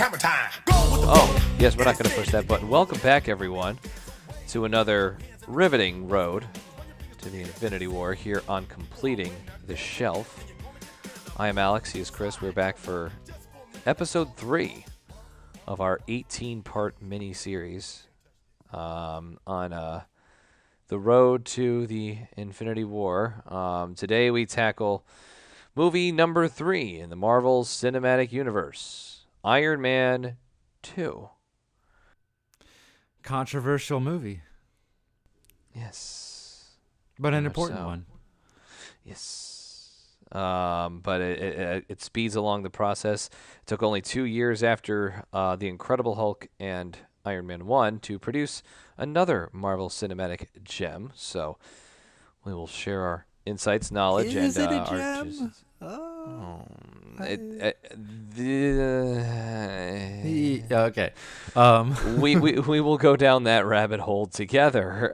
Hammer time. Go with the Oh, yes, we're not going to push that button. Welcome back, everyone, to another riveting road to the Infinity War here on Completing the Shelf. I am Alex, he is Chris. We're back for episode 3 of our 18-part mini-series on the road to the Infinity War. Today we tackle movie number 3 in the Marvel Cinematic Universe, Iron Man 2. Controversial movie, Yes. but an Very much important so. one. Yes. But it speeds along the process. It took only 2 years after The Incredible Hulk and Iron Man 1 to produce another Marvel Cinematic gem. So we will share our insights, knowledge, Is and it a our gem? Okay. we will go down that rabbit hole together.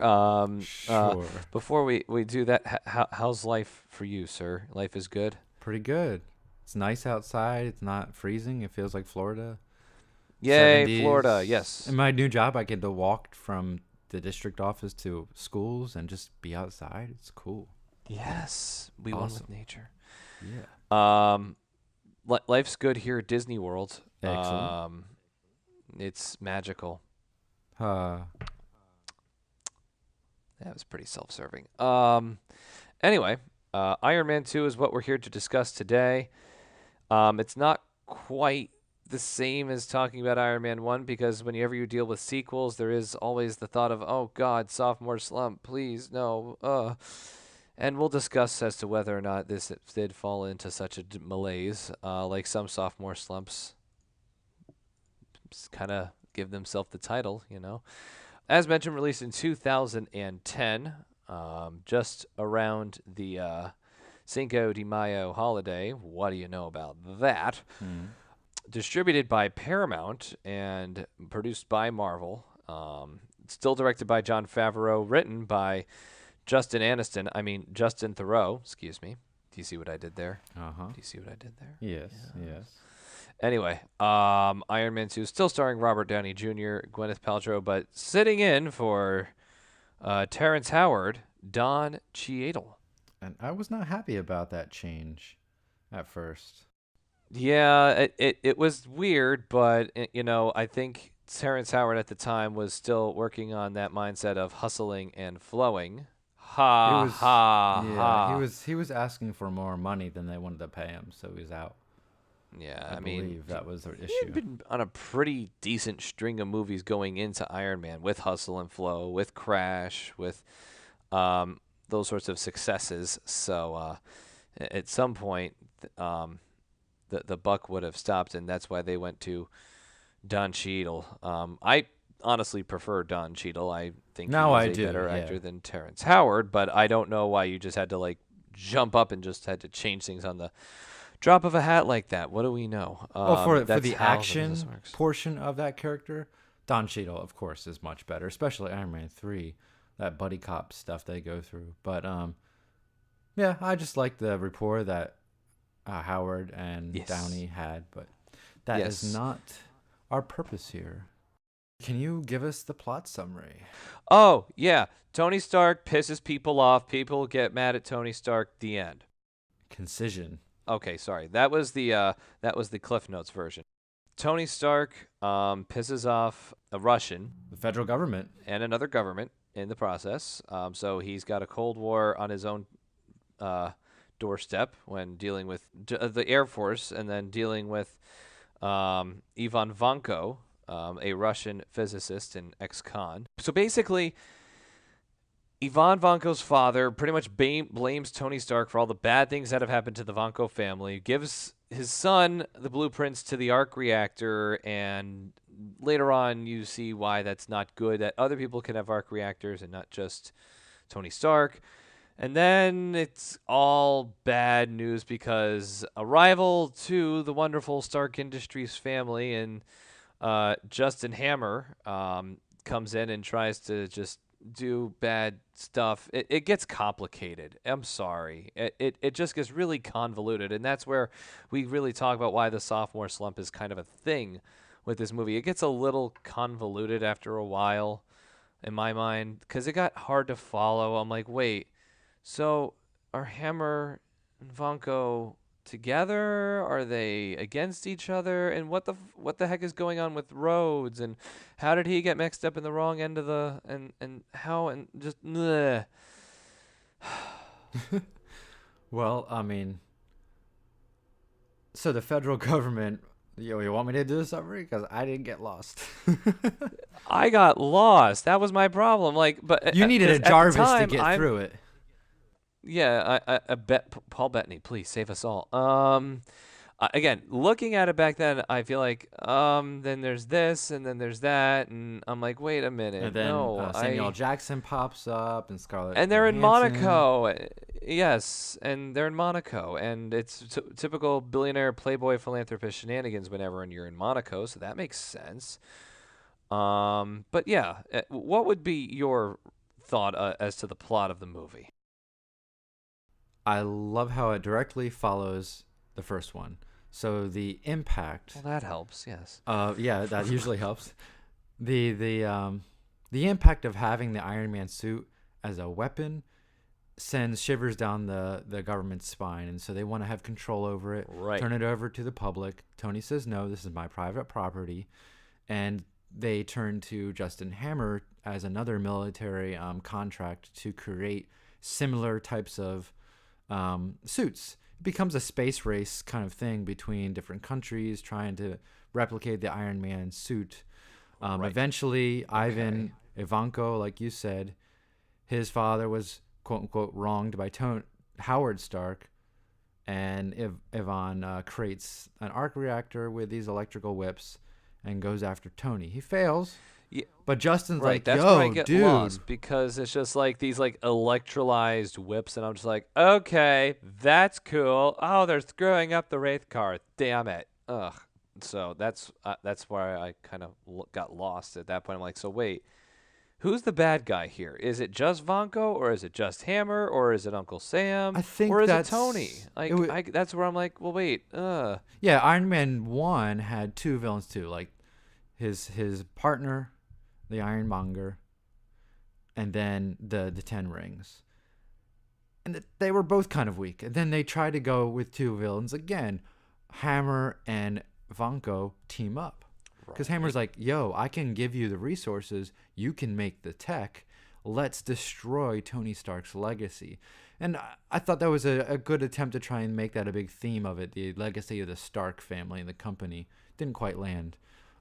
Sure. Before we do that, how's life for you, sir? Life is good? Pretty good. It's nice outside. It's not freezing. It feels like Florida. Yay, 70s. Florida, yes. In my new job, I get to walk from the district office to schools and just be outside. It's cool. Yes, we won with Awesome. nature. Yeah. Life's good here at Disney World. Excellent. It's magical. Uh, That was pretty self-serving. Anyway, Iron Man 2 is what we're here to discuss today. It's not quite the same as talking about Iron Man 1 because whenever you deal with sequels, there is always the thought of, oh, God, sophomore slump, please, no. And we'll discuss as to whether or not this did fall into such a malaise, like some sophomore slumps kind of give themselves the title, you know. As mentioned, released in 2010, just around the Cinco de Mayo holiday. What do you know about that? Distributed by Paramount and produced by Marvel. Still directed by Jon Favreau, written by Justin Theroux, excuse me. Do you see what I did there? uh-huh. Do you see what I did there? Yes. Yes. Anyway, Iron Man 2 still starring Robert Downey Jr., Gwyneth Paltrow, but sitting in for Terrence Howard, Don Cheadle. And I was not happy about that change at first. Yeah, it was weird, but, I think Terrence Howard at the time was still working on that mindset of hustling and flowing. Ha, He was, ha, yeah, ha. he was asking for more money than they wanted to pay him, so he was out. Yeah, I believe that was the he had issue. been on a pretty decent string of movies going into Iron Man with Hustle and Flow, with Crash, with those sorts of successes. So at some point, the buck would have stopped, and that's why they went to Don Cheadle. I honestly prefer Don Cheadle. I think Now he's I a do, better yeah. actor than Terrence Howard, but I don't know why you just had to jump up and just had to change things on the drop of a hat like that. What do we know? Well, for That's the how action this works. portion of that character, Don Cheadle, of course, is much better, especially Iron Man 3, that buddy cop stuff they go through. But, yeah, I just like the rapport that Howard and Yes. Downey had, but that is Yes. not our purpose here. Can you give us the plot summary? Oh, yeah. Tony Stark pisses people off. People get mad at Tony Stark. The end. Concision. Okay, sorry. That was the Cliff Notes version. Tony Stark pisses off a Russian The federal government. and another government in the process. So he's got a Cold War on his own doorstep when dealing with the Air Force and then dealing with Ivan Vanko, a Russian physicist and ex-con. So basically, Ivan Vanko's father pretty much blames Tony Stark for all the bad things that have happened to the Vanko family, gives his son the blueprints to the arc reactor, and later on you see why that's not good, that other people can have arc reactors and not just Tony Stark. And then it's all bad news because a rival to the wonderful Stark Industries family and Justin Hammer comes in and tries to just do bad stuff. It gets complicated. I'm sorry. It just gets really convoluted, and that's where we really talk about why the sophomore slump is kind of a thing with this movie. It gets a little convoluted after a while in my mind because it got hard to follow. I'm like, wait, so are Hammer and Vanko together? Are they against each other? And what the heck is going on with Rhodes? And how did he get mixed up in the wrong end of the and how and just bleh. Well, I mean, so the federal government. You want me to do this summary? Because I didn't get lost. I got lost. That was my problem. Like, but You needed a at the Jarvis to time, get through it. Yeah, I bet Paul Bettany, please save us all. Again, looking at it back then, I feel like then there's this and then there's that, and I'm like, wait a minute, And then no, Samuel Jackson pops up and Scarlett and they're in Johansson. Monaco, yes, and they're in Monaco, and it's typical billionaire playboy philanthropist shenanigans whenever you're in Monaco, so that makes sense. But yeah, what would be your thought as to the plot of the movie? I love how it directly follows the first one. So the impact. Well, that helps, yes. Yeah, that usually helps. The impact of having the Iron Man suit as a weapon sends shivers down the government's spine, and so they want to have control over it. Right. Turn it over to the public. Tony says no. This is my private property, and they turn to Justin Hammer as another military contract to create similar types of suits. It becomes a space race kind of thing between different countries trying to replicate the Iron Man suit. Right. Eventually, Ivan Ivanko, like you said, his father was quote unquote wronged by Howard Stark, and Ivan creates an arc reactor with these electrical whips and goes after Tony. He fails. Yeah, But Justin's right. like, That's where I yo, get dude. lost because it's just like these like electrolyzed whips, and I'm just like, okay, that's cool. Oh, they're screwing up the Wraith car. Damn it. Ugh. So that's why I kind of got lost at that point. I'm like, so wait, who's the bad guy here? Is it just Vanko, or is it just Hammer, or is it Uncle Sam, I think or is it that's Tony? Like, that's where I'm like, well, wait. Yeah, Iron Man 1 had two villains too, like his partner, the Ironmonger, and then the Ten Rings. And they were both kind of weak. And then they tried to go with two villains again. Hammer and Vanko team up. Because Hammer's like, yo, I can give you the resources. You can make the tech. Let's destroy Tony Stark's legacy. And I thought that was a good attempt to try and make that a big theme of it, the legacy of the Stark family and the company. Didn't quite land.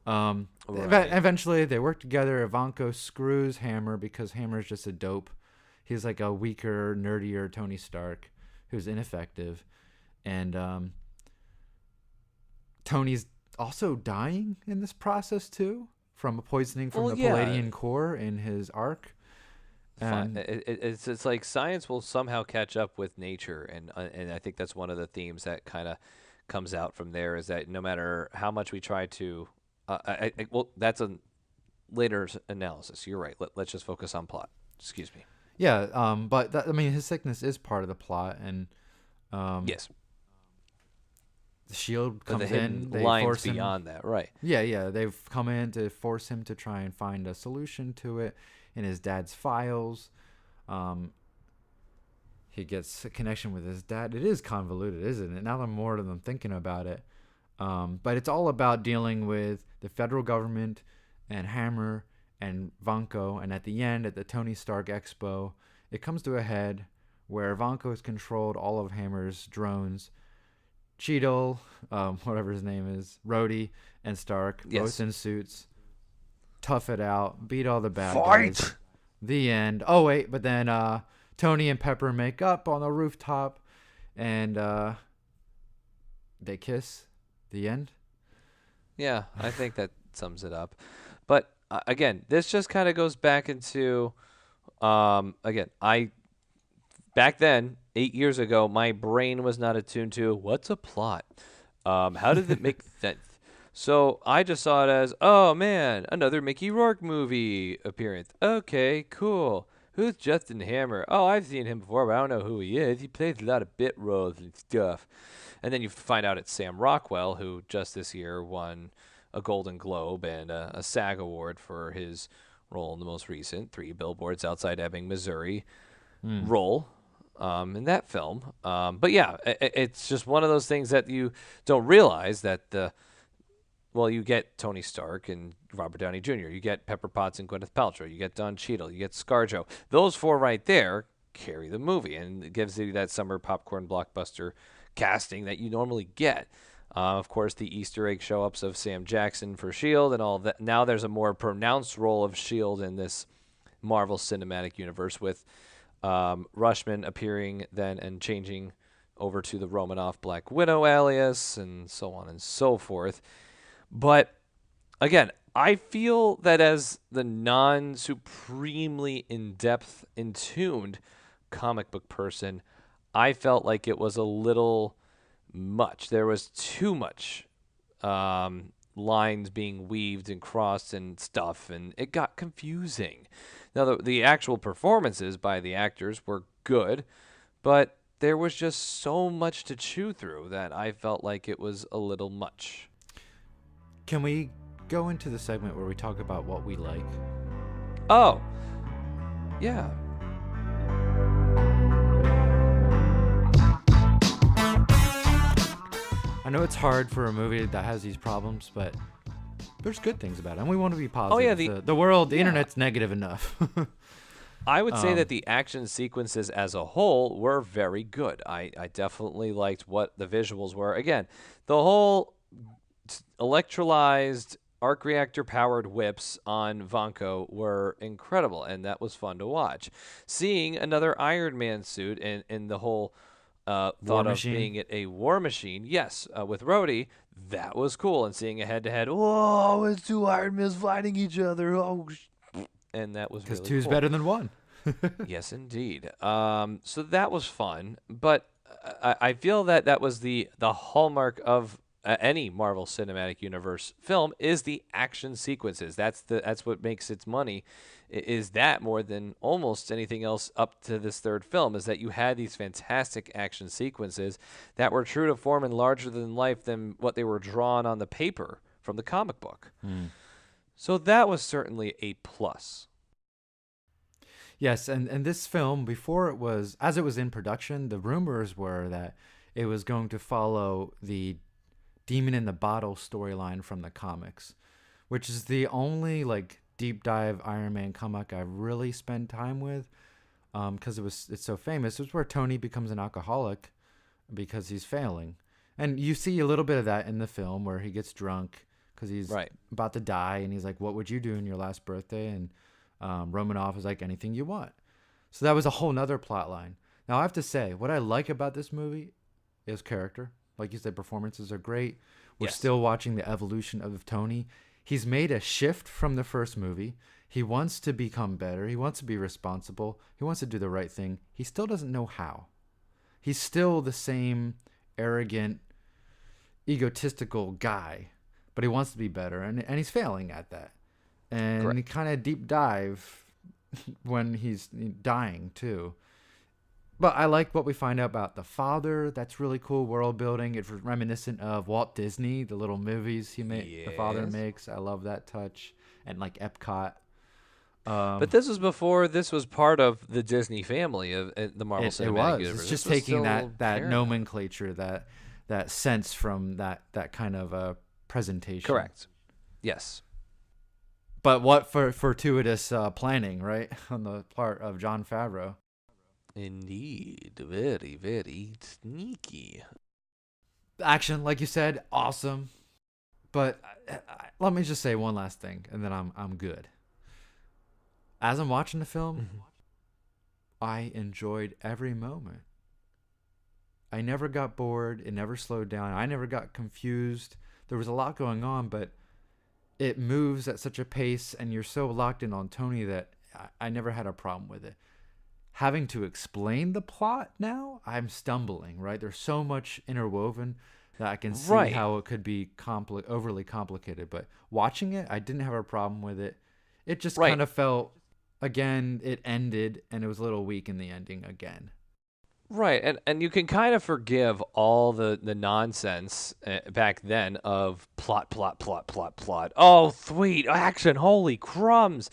Right. Eventually, they work together. Ivanko screws Hammer because Hammer's just a dope. He's like a weaker, nerdier Tony Stark who's ineffective. And Tony's also dying in this process too from a poisoning from the Palladian core in his arc. Fine. It's like science will somehow catch up with nature, and I think that's one of the themes that kind of comes out from there is that no matter how much we try to, well, that's a later analysis. You're right. Let's just focus on plot. Excuse me. Yeah. But I mean, his sickness is part of the plot, and yes, the Shield but comes the in. hidden They lines force him. beyond that, right? Yeah. They've come in to force him to try and find a solution to it in his dad's files. He gets a connection with his dad. It is convoluted, isn't it? Now that I'm thinking about it. But it's all about dealing with the federal government and Hammer and Vanko. And at the end, at the Tony Stark Expo, it comes to a head where Vanko has controlled all of Hammer's drones. Cheadle, whatever his name is, Rhodey, and Stark, both in suits, tough it out, beat all the bad guys. The end. Oh, wait, but then Tony and Pepper make up on the rooftop, and they kiss. The end. Yeah, I think that sums it up. But again, this just kind of goes back into, again, back then, 8 years ago, my brain was not attuned to what's a plot. How did it make sense? So I just saw it as, oh man, another Mickey Rourke movie appearance. Okay, cool. Who's Justin Hammer? Oh, I've seen him before, but I don't know who he is. He plays a lot of bit roles and stuff. And then you find out it's Sam Rockwell, who just this year won a Golden Globe and a SAG award for his role in the most recent Three Billboards Outside Ebbing, Missouri Mm. role in that film. But yeah, it's just one of those things that you don't realize that you get Tony Stark and Robert Downey Jr., you get Pepper Potts and Gwyneth Paltrow, you get Don Cheadle, you get ScarJo. Those four right there carry the movie, and it gives you that summer popcorn blockbuster casting that you normally get. Of course, the Easter egg show-ups of Sam Jackson for S.H.I.E.L.D. and all that. Now there's a more pronounced role of S.H.I.E.L.D. in this Marvel Cinematic Universe with Rushman appearing then and changing over to the Romanoff Black Widow alias and so on and so forth. But again, I feel that as the non-supremely in-depth, in-tuned comic book person, I felt like it was a little much. There was too much lines being weaved and crossed and stuff, and it got confusing. Now, the actual performances by the actors were good, but there was just so much to chew through that I felt like it was a little much. Can we go into the segment where we talk about what we like? Oh, yeah. I know it's hard for a movie that has these problems, but there's good things about it, and we want to be positive. Oh, yeah, the internet's negative enough. I would say that the action sequences as a whole were very good. I definitely liked what the visuals were. Again, the whole electrolyzed arc reactor powered whips on Vanko were incredible, and that was fun to watch. Seeing another Iron Man suit in the whole thought of being it a war machine, yes, with Rhodey, that was cool. And seeing a head-to-head, oh, it's two Iron Mans fighting each other, and that was really cool. Because two's better than one. Yes, indeed. So that was fun, but I feel that was the hallmark of any Marvel Cinematic Universe film is the action sequences. That's what makes its money. Is that more than almost anything else up to this third film? Is that you had these fantastic action sequences that were true to form and larger than life than what they were drawn on the paper from the comic book. So that was certainly a plus. Yes, and this film, before it was, as it was in production, the rumors were that it was going to follow the Demon in the Bottle storyline from the comics, which is the only like deep dive Iron Man comic I really spent time with, because it's so famous. It's where Tony becomes an alcoholic because he's failing, and you see a little bit of that in the film where he gets drunk because he's about to die, and he's like, "What would you do in your last birthday?" And Romanoff is like, "Anything you want." So that was a whole nother plot line. Now I have to say, what I like about this movie is character. Like you said, performances are great. We're still watching the evolution of Tony. He's made a shift from the first movie. He wants to become better. He wants to be responsible. He wants to do the right thing. He still doesn't know how. He's still the same arrogant, egotistical guy, but he wants to be better, and he's failing at that. And he kind of deep dive when he's dying too. But I like what we find out about the father. That's really cool world building. It's reminiscent of Walt Disney, the little movies he made. The father makes. I love that touch. And like Epcot. But this was before this was part of the Disney family of the Marvel Cinematic Universe. It's just taking that nomenclature, that sense from that kind of presentation. Correct. Yes. But what for fortuitous planning, right, on the part of Jon Favreau. Indeed. Very, very sneaky. Action, like you said, awesome. But let me just say one last thing, and then I'm good. As I'm watching the film, I enjoyed every moment. I never got bored. It never slowed down. I never got confused. There was a lot going on, but it moves at such a pace, and you're so locked in on Tony that I never had a problem with it. Having to explain the plot now, I'm stumbling, right? There's so much interwoven that I can see how it could be overly complicated. But watching it, I didn't have a problem with it. It just kind of felt, again, it ended, and it was a little weak in the ending again. Right, and you can kind of forgive all the nonsense back then of plot, plot, plot, plot, plot. Oh, sweet action! Holy crumbs!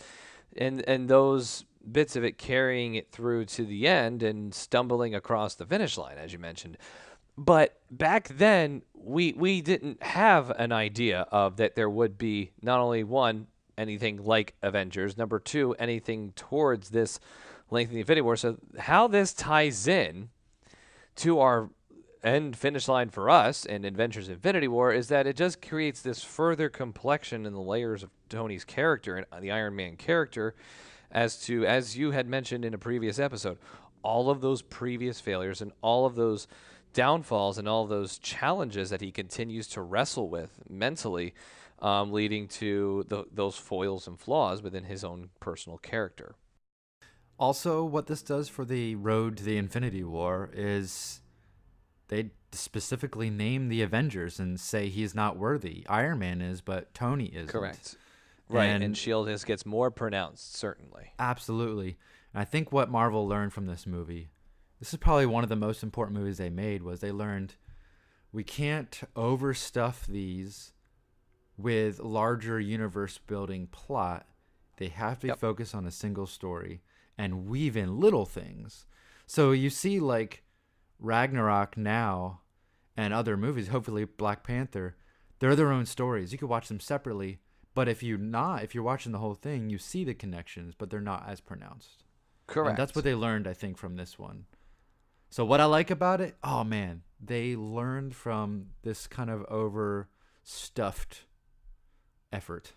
And those bits of it carrying it through to the end and stumbling across the finish line, as you mentioned. But back then, we didn't have an idea of that there would be not only one anything like Avengers, number two anything towards this length of the Infinity War. So how this ties in to our end finish line for us in Avengers Infinity War is that it just creates this further complexion in the layers of Tony's character and the Iron Man character as to, as you had mentioned in a previous episode, all of those previous failures and all of those downfalls and all of those challenges that he continues to wrestle with mentally, leading to those foils and flaws within his own personal character. Also, what this does for the road to the Infinity War is they specifically name the Avengers and say he's not worthy. Iron Man is, but Tony isn't. Correct. Right, and And Shield just gets more pronounced, certainly. absolutely. And I think what Marvel learned from this movie, this is probably one of the most important movies they made, was they learned we can't overstuff these with larger universe building plot. They have to be Yep. focused on a single story and weave in little things. So you see like Ragnarok now and other movies, hopefully Black Panther, they're their own stories. You could watch them separately, but if you're watching the whole thing, you see the connections, but they're not as pronounced. And Correct. that's what they learned, I think, from this one. So what I like about it, oh man, they learned from this kind of overstuffed effort.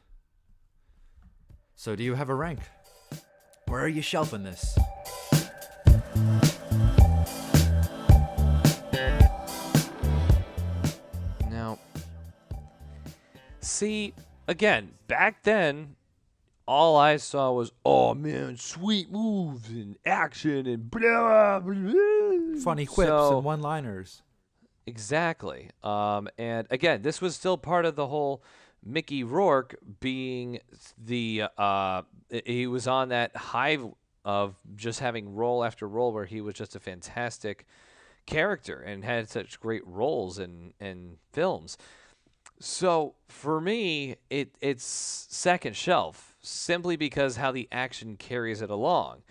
So do you have a rank? Where are you shelving this? Now, see, again, back then, all I saw was, oh man, sweet moves and action and blah, blah, blah. Funny quips So, and one-liners. exactly. And again, this was still part of the whole Mickey Rourke being he was on that high of just having role after role where he was just a fantastic character and had such great roles in films. So for me, it's second shelf simply because how the action carries it along.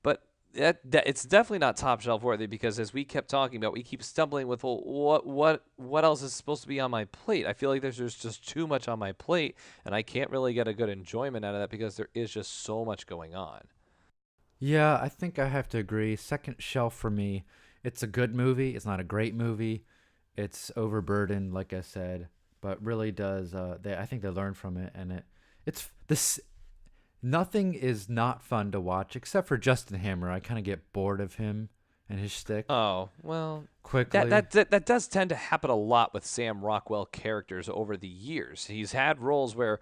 But that it's definitely not top shelf worthy because as we kept talking about, we keep stumbling with, well, what else is supposed to be on my plate? I feel like there's just too much on my plate, and I can't really get a good enjoyment out of that because there is just so much going on. Yeah, I think I have to agree. Second shelf for me. It's a good movie. It's not a great movie. It's overburdened, like I said, but really does. I think they learned from it, and it's this. Nothing is not fun to watch except for Justin Hammer. I kind of get bored of him and his shtick Oh well, quickly. that does tend to happen a lot with Sam Rockwell characters over the years. He's had roles where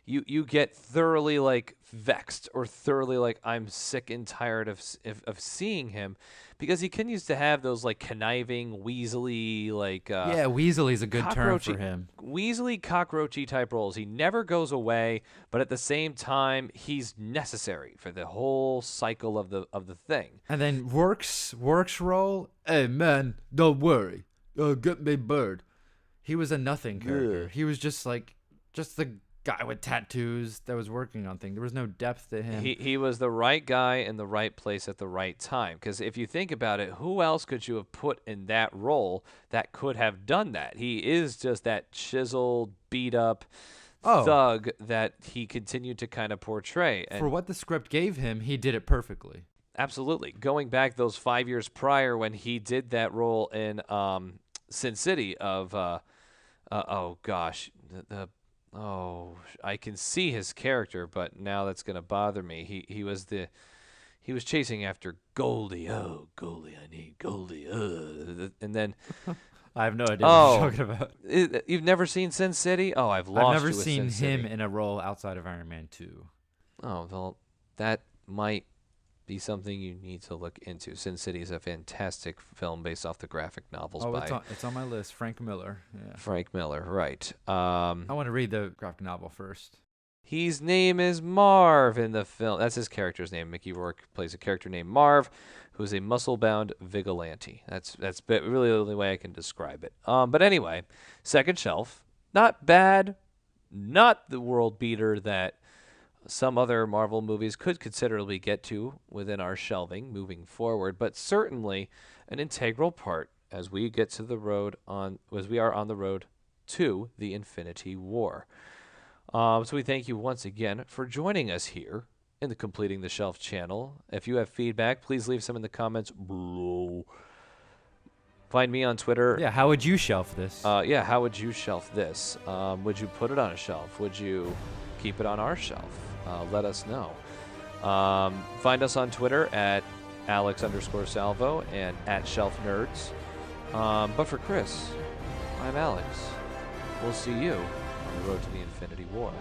you get thoroughly like vexed or thoroughly like I'm sick and tired of seeing him because he continues to have those like conniving, weaselly like Yeah, Weasley's a good term for cockroachy, him. weaselly, cockroachy type roles. He never goes away, but at the same time, he's necessary for the whole cycle of the thing. And then Works role. Hey man, don't worry. Get me bird. He was a nothing character. Ugh. He was just the guy with tattoos that was working on things. There was no depth to him. He was the right guy in the right place at the right time. Because if you think about it, who else could you have put in that role that could have done that? He is just that chiseled, beat up Oh, thug that he continued to kind of portray. for And what the script gave him, he did it perfectly. absolutely, going back those 5 years prior when he did that role in Sin City of oh gosh, oh, I can see his character, but now that's gonna bother me. He was chasing after Goldie. Oh, Goldie, I need Goldie. And then I have no idea what oh, you're talking about. you've never seen Sin City? Oh, I've I've lost never you with seen Sin him City. in a role outside of Iron Man 2. Oh, well, that might be something you need to look into. Sin City is a fantastic film based off the graphic novels Oh, by it's on my list. Frank Miller. Yeah. Frank Miller, right? I want to read the graphic novel first. His name is Marv in the film. That's his character's name. Mickey Rourke plays a character named Marv, who's a muscle-bound vigilante. That's really the only way I can describe it. But anyway, second shelf, not bad, not the world beater that some other Marvel movies could considerably get to within our shelving moving forward, but certainly an integral part as we get to the road on as we are on the road to the Infinity War. So we thank you once again for joining us here in the Completing the Shelf channel. If you have feedback, please leave some in the comments below. Find me on Twitter. Yeah, how would you shelf this? How would you shelf this? Would you put it on a shelf? Would you keep it on our shelf? Let us know. Find us on Twitter at Alex_Salvo and at Shelf Nerds. But for Chris, I'm Alex. We'll see you on the road to the Infinity War.